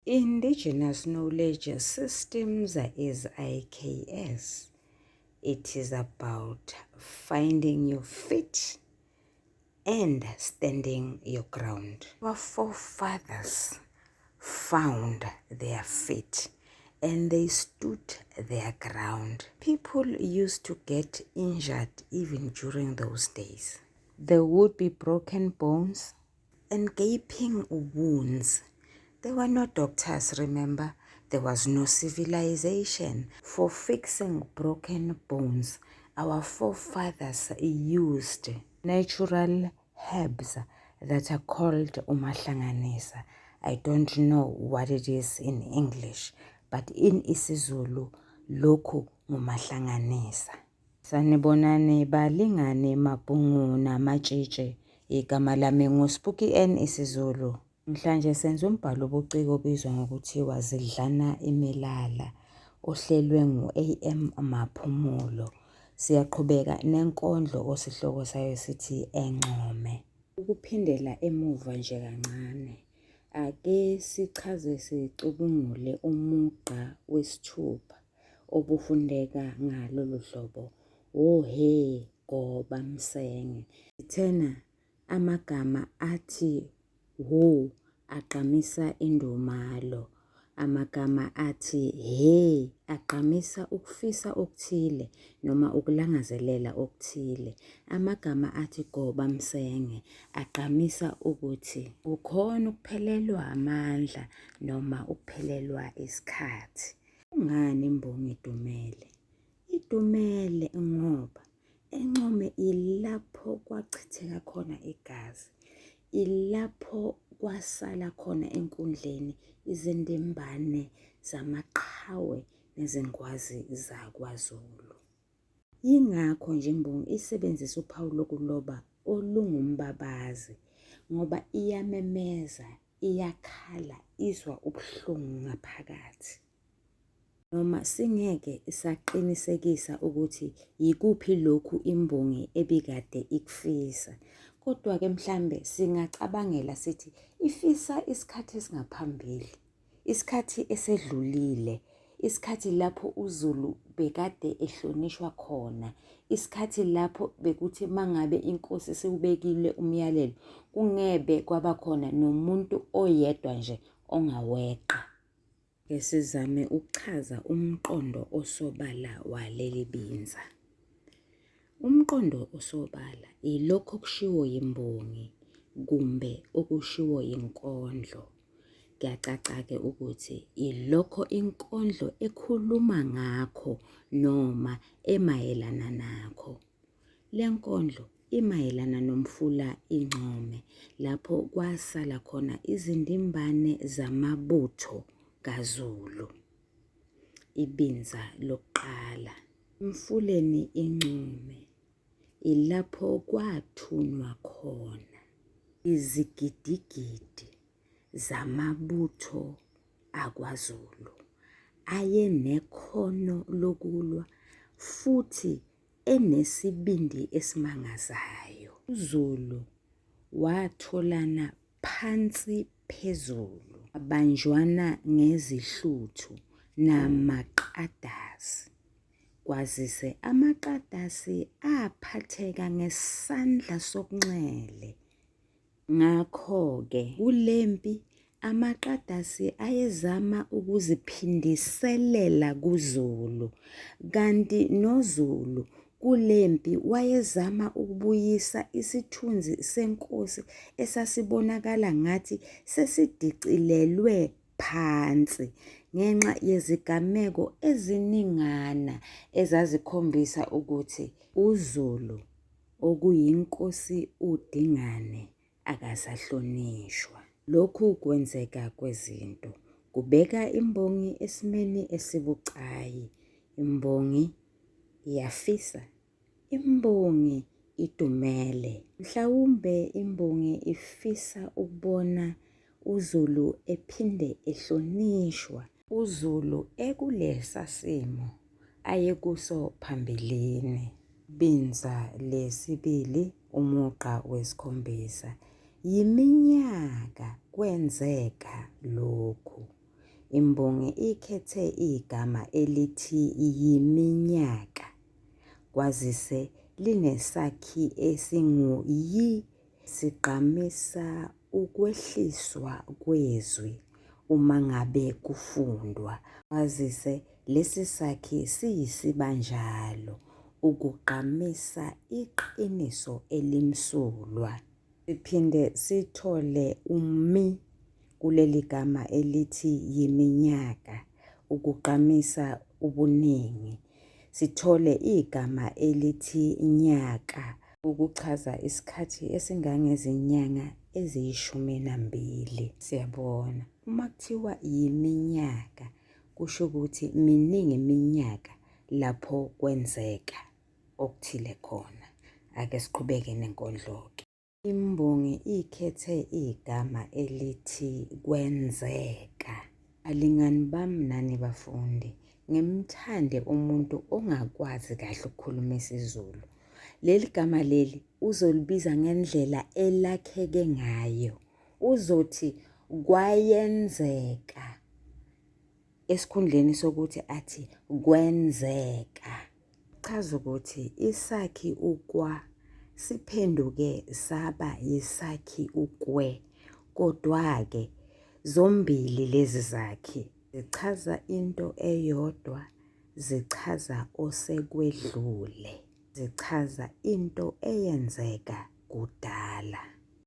Indigenous Knowledge Systems is IKS. It is about finding your feet and standing your ground. Our forefathers found their feet and they stood their ground. People used to get injured even during those days. There would be broken bones and gaping wounds. There were no doctors, remember? There was no civilization. For fixing broken bones, our forefathers used natural herbs that are called umahlanganisa. I don't know what it is in English, but in isiZulu, lokhu ngumahlanganisa. Sanibonani balingane mabhungu namatshitshe. Igama lami nguSpooky N isiZulu. Mhlanje senza umbhalo obuciko obizwa ngokuthiwa Zidlana Imilala ohlelwe ngu-AM Maphumulo. Siyaqhubeka nenkondlo osihloko sayo sithi ENcome. Ukuphindela emuva nje kancane. Ake sichaze sicubungule umugqa wesithupha obufundeka ngalolu hlobo. Ohe goba msenge. Sithena amagama athi wo aqamisa indumalo. Amagama athi he aqamisa ukufisa okuthile noma ukulangazelela okuthile. Amagama athi goba msenge aqamisa ukuthi ukhona ukuphelelwa amandla noma ukuphelelwa isikhathi. Ungani imbongi idumele? Idumele ngoba eNcome ilapho kwachitheka khona igazi. Ilapho kwasala khona enkundleni izindimbane zamaqhawe nezingwazi zakwaZulu. Yingakho nje imbongi isebenzisa uphawu lokuloba olungumbabazi ngoba iyamemeza, iyakhala, izwa ubuhlungu ngaphakathi. Noma singeke isaqinisekisa ukuthi yikuphi lokhu imbongi ebikade ikufisa. Kodwa-ke mhlambe singacabangela sithi ifisa isikhathi esingaphambili, isikhathi esedlulile, isikhathi lapho uZulu bekade ehlonishwa khona, isikhathi lapho bekuthi mangabe inkosi siwubekile umyalelo, kungebe kwabakhona nomuntu oyedwa nje ongaweqa. Ke sizame ukuchaza umqondo osobala waleli binza. Umqondo osobala ilokho okushiwo yimbongi kumbe okushiwo yinkondlo. Kuyacaca-ke ukuthi ilokho inkondlo ekhuluma ngakho noma emayelana nakho. Le nkondlo imayelana nomfula iNcome lapho kwasala khona izindimbane zamabutho kaZulu. Ibinza lokuqala. Emfuleni iNcome ilapho kwathunwa khona izigidigidi zamabutho akwaZulu ayenekhono lokulwa futhi enesibindi esimangazayo. uZulu watholana phansi phezulu, abanjwana ngezihluthu namaqadasi. Kwazise amaqadasi aphatheka ngesandla sokunxele. Ngakho-ke kulempi amaqadasi ayezama ukuziphindiselela kuZulu, kanti noZulu kulempi wayezama ukubuyisa isithunzi senkosi esasibonakala ngathi sesidicilelwe phansi ngenxa yezigameko eziningana ezazikhombisa ukuthi uZulu okuyinkosi uDingane akasahlonishwa. Lokhu kwenzeka kwezinto kubeka imbongi esimeni esibucayi. Imbongi iyafisa, imbongi idumele. Mhlawumbe imbongi ifisa ukubona uZulu ephinde ehlonishwa, uZulu ekulesa simo ayekuso phambilini. Binza lesibili, umugqa wesikhombisa. Yiminyaka kwenzeka lokhu. Imbongi ikhethe igama elithi yiminyaka, kwazise linesakhi esingu-yi, sigqamisa ukwehliswa kwezwi uma ngabe kufundwa. Kwazise lesi sakhi siyisibanjalo, ukugqamisa iqiniso elimsulwa. Siphinde sithole umi kuleli gama elithi yiminyaka, ukugqamisa ubuningi. Sithole igama elithi nyaka, ukuchaza isikhathi esingangezinyanga eziyi12. Siyabona, uma kuthiwa yiminyaka kusho ukuthi miningi iminyaka lapho kwenzeka okuthile khona. Ake siqhubeke nenkondlo-ke. Imbongi ikhethe igama elithi kwenzeka. Alingani bami nani bafundi, ngimthande umuntu ongakwazi kahle ukukhuluma isiZulu. Leli gama leli uzolibiza ngendlela elakheke ngayo. Uzothi kwayenzeka esikhundleni sokuthi athi kwenzeka. Chaza ukuthi isakhi ukwa siphenduke saba yisakhi ukwe. Kodwa-ke zombili lezi zakhi zichaza into eyodwa, zichaza osekwedlule, zichaza into eyenzeka kudala.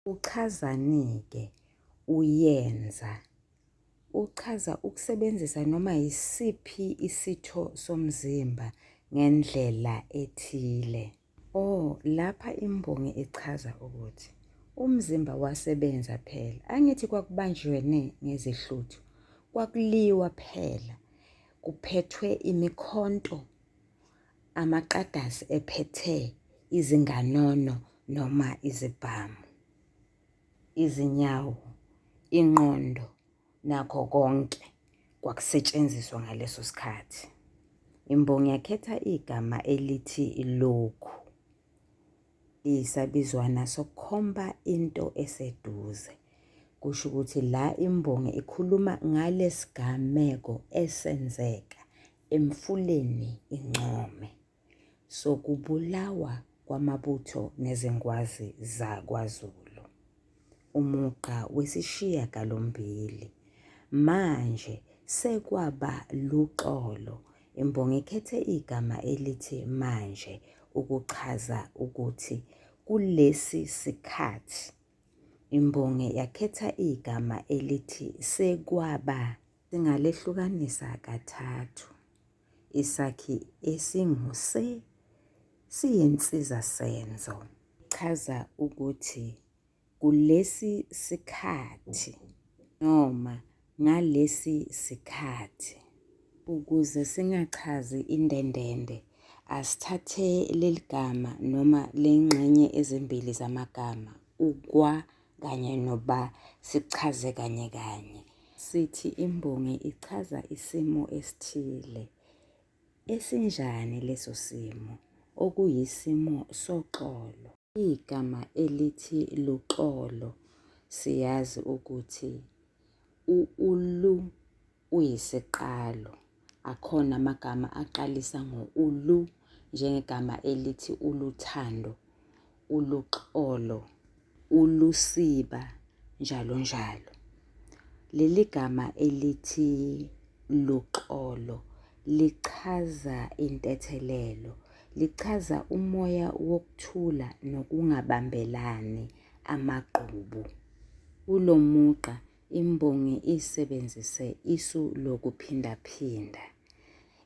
Uchazani-ke uyenza, uchaza ukusebenzisa noma yisiphi isitho somzimba ngendlela ethile. Lapha imbongi ichaza ukuthi umzimba wasebenza phela. Angithi kwakubanjiwe ngezihluthu, kwakuliwa phela, kuphethwe imikhonto, amaqadasi ephethe izinganono noma izibhamu, izinyawo, ingqondo, nakho konke kwakusetshenziswa ngaleso sikhathi. Imbongi yakhetha igama elithi lokhu, isabizwana sokukhomba into eseduze. Kusho ukuthi la imbongi ikhuluma ngalesigameko esenzeka emfuleni iNcome sokubulawa kwamabutho nezingwazi zakwaZulu. Umugqa wesishiyagalombili. Manje sekwaba luxolo. Imbongi ikhethe igama elithi manje ukuchaza ukuthi kulesi sikhathi. Imbongi yakhetha igama elithi sekwaba. Singalehlukanisa kathathu. Isakhi esinguse siyinsiza senzo. Chaza ukuthi kulesi sikhathi noma ngalesi sikhathi. Ukuze singachazi indendende, asithathe leli gama noma lengxenye ezimbili zamagama, ukwa kanye noba, sichaze kanye kanye. Sithi imbongi ichaza isimo esithile. Esinjani leso simo? Okuyisimo soxolo. Igama elithi luxolo siyazi ukuthi ulu uyisiqalo. Akhona amagama aqalisa ngo-ulu, njengegama elithi uluthando, uluxolo, ulusiba, njalo njalo. Leli gama elithi luxolo lichaza intethelelo, lichaza umoya wokuthula nokungabambelani, amagqubu. Kulo mugqa imbongi isebenzise isu lokuphindaphinda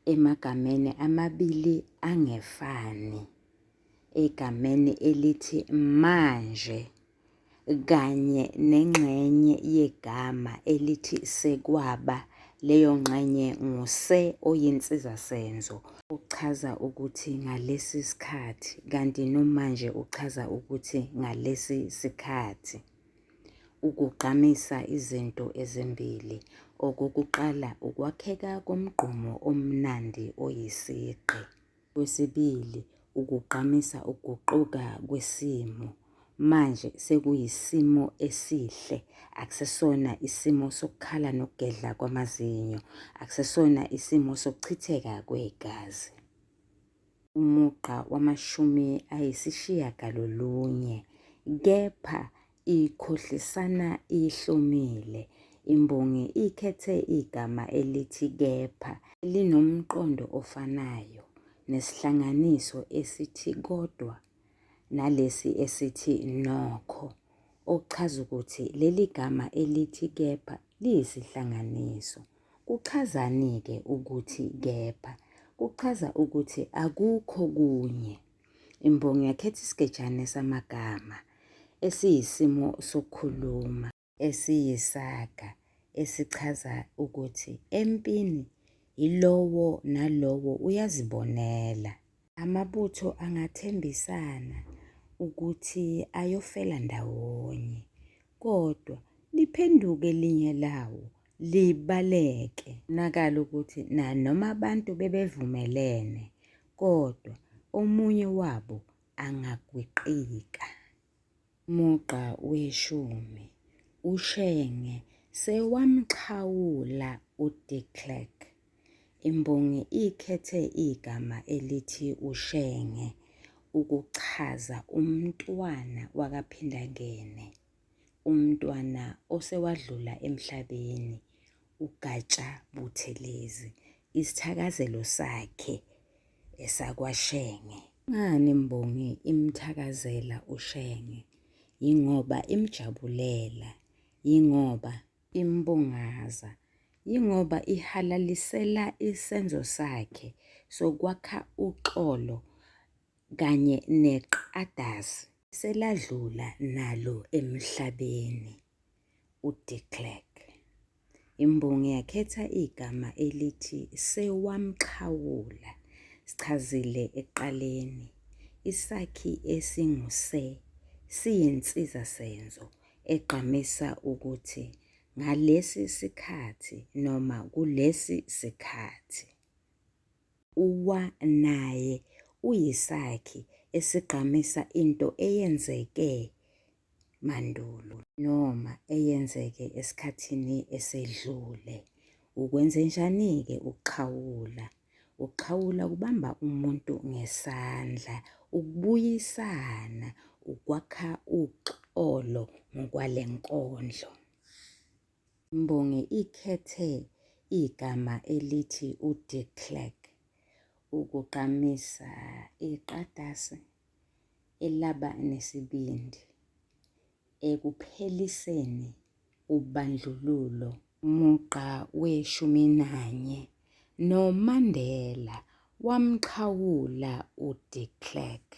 emagameni amabili angefani. Egameni elithi manje kanye nengxenye yegama elithi sekwaba, leyo ngxenye nguse oyinsiza senzo. Uchaza ukuthi ngalesi sikhathi, kanti nomanje uchaza ukuthi ngalesi sikhathi. Ukugqamisa izinto ezimbili. Okokuqala, ukwakheka komgqumo omnandi oyisigqi. Kwesibili, ukugqamisa ukuguquka kwesimo. manje sekuyisimo esihle, akusesona isimo sokukhala nokugedla kwamazinyo, akusesona isimo sokuchitheka kwegazi. Umugqa wama-90, kepha ikhohlisana ihlomile. Imbongi ikhethe igama elithi kepha linomqondo ofanayo nesihlanganiso esithi kodwa nalesi esithi nokho, okuchaza ukuthi leli gama elithi kepha liyisihlanganiso. Kuchazani-ke ukuthi kepha? Kuchaza ukuthi akukho kunye. Imbongi yakhetha isigejane samagama esiyisimo sokukhuluma esiyisaga esichaza ukuthi empini ilowo nalowo uyazibonela. Amabutho angathembisana ukuthi ayofela ndawonye, kodwa liphenduke elinye lawo libaleke. Nakala ukuthi nanoma abantu bebevumelene, kodwa omunye wabo angagwiqika. Mugqa we-10, uShenge sewamxhawula uDe Klerk. Imbongi ikhethe igama elithi uShenge ukuchaza umntwana wakaPhindangene, umntwana osewadlula emhlabeni, uGatsha Buthelezi, isithakazelo sakhe esakwaShenge. Ngani imbongi imthakazela uShenge? Yingoba imjabulela, yingoba imbungaza, yingoba ihalalisela isenzo sakhe sokwakha uxolo kanye neqadasi seladlula nalo emhlabeni, uDe Klerk. Imbongi yakhetha igama elithi sewamxhawula. Sichazile ekuqaleni, isakhi esinguse siyinsiza senzo egqamisa ukuthi ngalesi sikhathi noma kulesi sikhathi. Uwa naye uyisakhi esigqamisa into eyenzeke mandulo noma eyenzeke esikhathini esedlule. Ukwenzenjani-ke ukuxhawula? Ukuxhawula kubamba umuntu ngesandla, ukubuyisana, ukwakha uxolo ngokwale nkondlo. Imbongi ikhethe igama elithi uDe Klerk ukugqamisa iqadasi elaba nesibindi ekupheliseni ubandlululo. Mugqa we-11, noMandela wamxhawula uDe Klerk.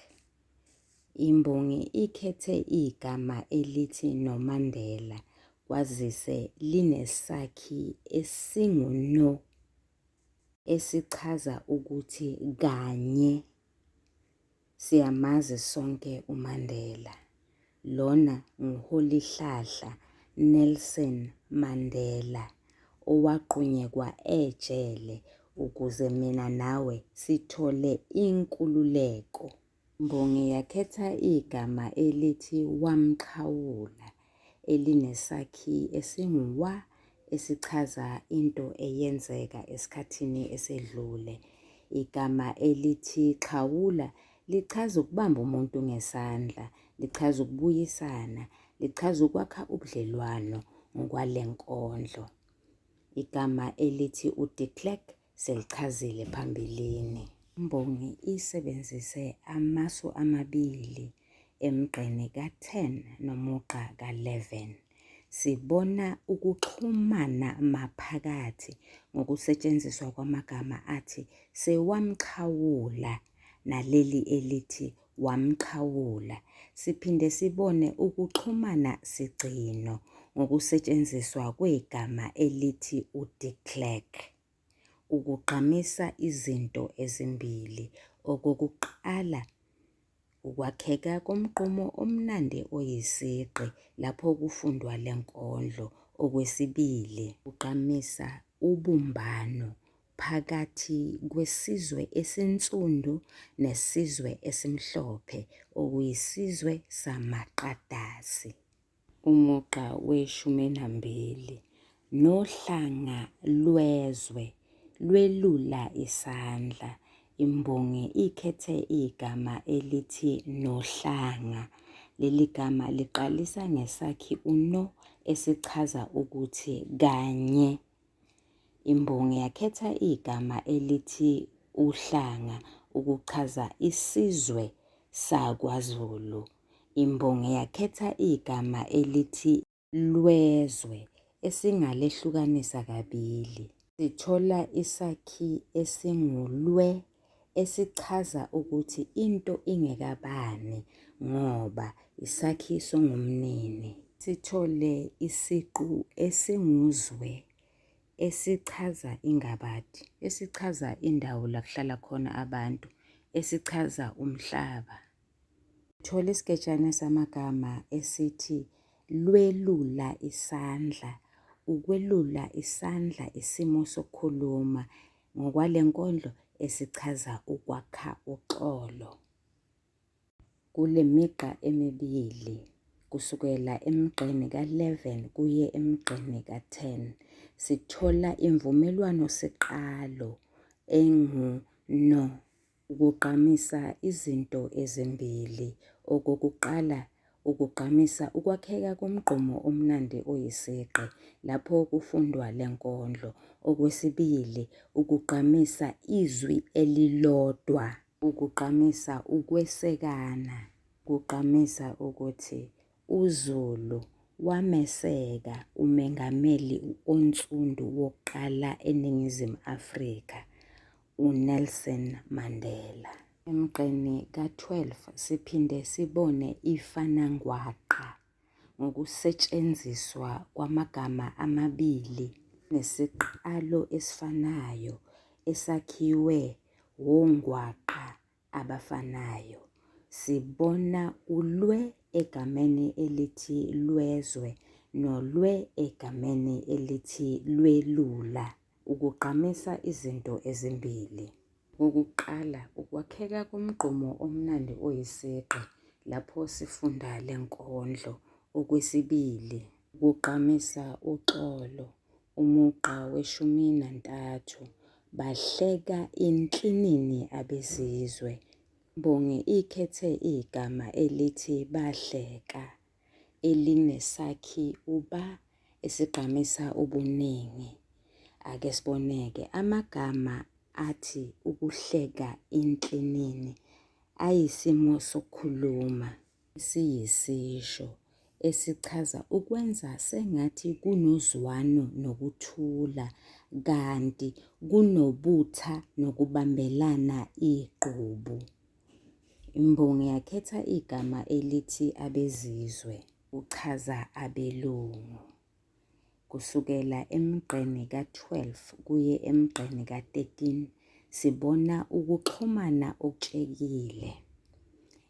Imbongi ikhethe igama elithi noMandela kwazise linesakhi esinguno esichaza ukuthi kanye siyamazi sonke uMandela. Lona nguHolihlahla Nelson Mandela owagqunyekwa ejele ukuze mina nawe sithole inkululeko. Imbongi yakhetha igama elithi wamxhawula elinesakhi esinguwa esichaza into eyenzeka esikhathini esedlule. Igama elithi xhawula lichaza ukubamba umuntu ngesandla, lichaza ukubuyisana, lichaza ukwakha ubudlelwano ngokwale nkondlo. Igama elithi uDe Klerk selichazile phambilini. Imbongi isebenzise amasu amabili emgqeni ka-10 nomugqa ka-11. Sibona ukuxhumana maphakathi ngokusetshenziswa kwamagama athi sewamxhawula naleli elithi wamxhawula. Siphinde sibone ukuxhumana sigcino ngokusetshenziswa kwegama elithi uDe Klerk ukugqamisa izinto ezimbili. Okokuqala, ukwakheka komgqumo omnandi oyisigqi lapho kufundwa le nkondlo. Okwesibili, ugqamisa ubumbano phakathi kwesizwe esinsundu nesizwe esimhlophe okuyisizwe samaqadasi. Umugqa we-12 nohlanga lwezwe lwelula isandla. Imbongi ikhethe igama elithi nohlanga. Leli gama liqalisa ngesakhi uno esichaza ukuthi kanye. Imbongi yakhetha igama elithi uhlanga ukuchaza isizwe sakwaZulu. Imbongi yakhetha igama elithi lwezwe esingalehlukanisa kabili. Sithola isakhi esingulwe esichaza ukuthi into ingekabani ngoba isakhi songumnini. Sithole isiqu esinguzwe esichaza ingabadi, esichaza indawo la kuhlala khona abantu, esichaza umhlaba. Thola isigejana samagama esithi lwelula isandla. Ukwelula isandla isimo sokukhuluma ngokwale nkondlo esichaza ukwakha uxolo. Kule migqa emibili kusukela emgqeni ka-11 kuye emgqeni ka-10 sithola imvumelwano siqalo enguno ukugqamisa izinto ezimbili. Okokuqala, ukugqamisa ukwakheka komgqumo omnandi oyisigqi lapho kufundwa le nkondlo. Okwesibili, ukugqamisa izwi elilodwa. Ukugqamisa ukwesekana. Kugqamisa ukuthi uZulu wameseka umengameli onsundu wokuqala eNingizimu Afrika, uNelson Mandela. Emgqeni ka-12 siphinde sibone ifanangwaqa ngokusetshenziswa kwamagama amabili nesiqalo esifanayo esakhiwe wongwaqa abafanayo. Sibona ulwe egameni elithi lwezwe nolwe egameni elithi lwelula ukugqamisa izinto ezimbili. Okokuqala, ukwakheka komgqumo omnandi oyisigqi lapho sifunda le nkondlo. Okwesibili, ukugqamisa uxolo. Umugqa we-13 bahleka inhlinini abezizwe. Imbongi ikhethe igama elithi bahleka elinesakhi uba esigqamisa ubuningi. Ake siboneke amagama athi ukuhleka inhlinini ayisimo sokukhuluma siyisisho esichaza ukwenza sengathi kunozwano nokuthula kanti kunobutha nokubambelana iqhubu. Imbongi yakhetha igama elithi abezizwe uchaza abelungu. Kusukela emgqeni ka-12 kuye emgqeni ka-13 sibona ukuxhumana okutshekile.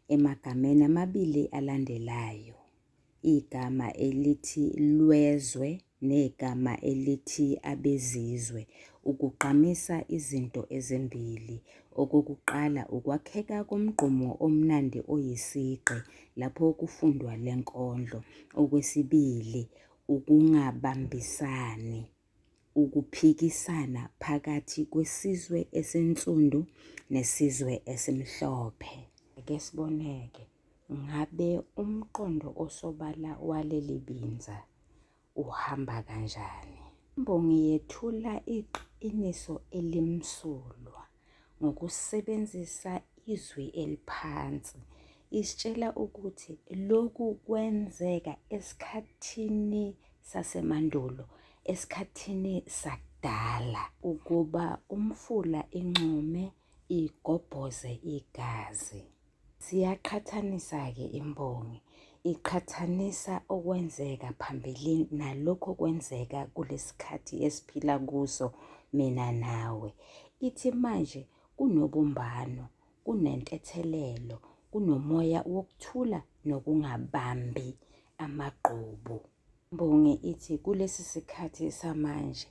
Emagameni amabili alandelayo, igama elithi lwezwe negama elithi abezizwe, ukugqamisa izinto ezimbili. Okokuqala, ukwakheka komgqumo omnandi oyisigqi lapho kufundwa le nkondlo. Okwesibili, ukungabambisani, ukuphikisana phakathi kwesizwe esinsundu nesizwe esimhlophe. Ake siboneke, ngabe umqondo osobala waleli binza uhamba kanjani? Imbongi yethula iqiniso elimsulwa ngokusebenzisa izwi eliphansi. Isitshela ukuthi lokhu kwenzeka esikhathini sasemandulo, esikhathini sakudala, ukuba umfula inxume igobhoze igazi. Siyaqhathanisa-ke imbongi, iqhathanisa okwenzeka phambilini nalokho kwenzeka kulesikhathi esiphila kuso mina nawe. Ithi manje kunobumbano, kunentethelelo, kunomoya wokuthula nokungabambi amagqubu. Imbongi ithi kulesi sikhathi samanje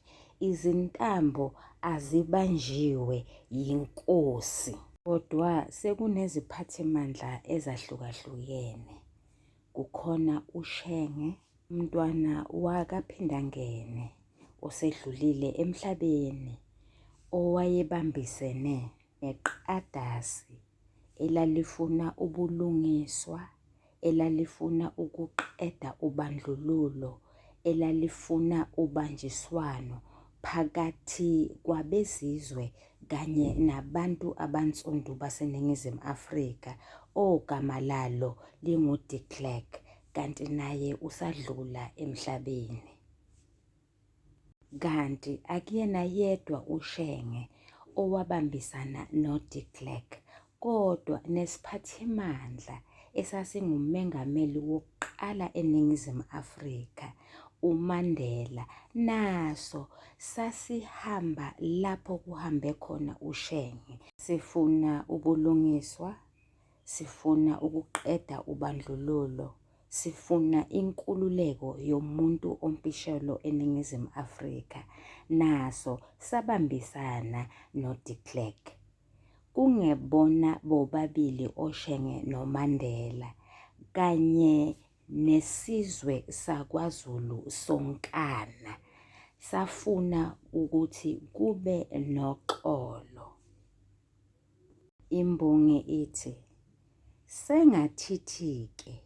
izintambo azibanjiwe yinkosi, kodwa sekuneziphathimandla ezahlukahlukene. Kukhona uShenge, umntwana wakaPhindangene osedlulile emhlabeni, owayebambisene neqadasi elalifuna ubulungiswa, elalifuna ukuqeda ubandlululo, elalifuna ubanjiswano phakathi kwabezizwe kanye nabantu abansundu baseNingizimu Afrika, ogama lalo linguDe Klerk, kanti naye usadlula emhlabeni. Kanti akuyena yedwa uShenge owabambisana noDe Klerk, kodwa nesiphathimandla esasingumengameli wokuqala eNingizimu Afrika, uMandela, naso sasihamba lapho kuhambe khona uShenge. Sifuna ubulungiswa, sifuna ukuqeda ubandlululo, sifuna inkululeko yomuntu ompisholo eNingizimu Afrika, naso sabambisana noDe Klerk. Kungebona bobabili oShenge noMandela kanye nesizwe sakwaZulu sonkana safuna ukuthi kube noxolo. Imbongi ithi, sengathithike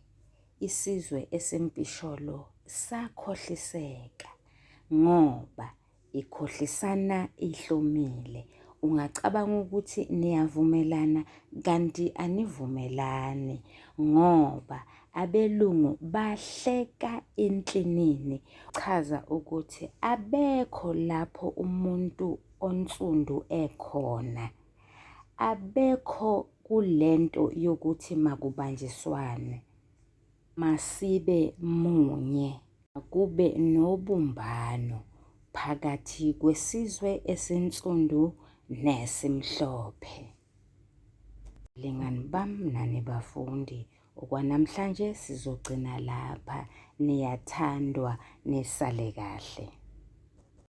isizwe esimpisholo sakhohliseka ngoba ikhohlisana ihlomile. Ungacabanga ukuthi niyavumelana kanti anivumelani ngoba abelungu bahleka enhlinini. Chaza ukuthi abekho lapho umuntu onsundu ekhona, abekho kulento yokuthi makubanjiswane, masibe munye, kube nobumbano phakathi kwesizwe esinsundu nesimhlophe. Lingani bami nani bafundi, okwanamhlanje sizogcina lapha. Niyathandwa, nisale kahle.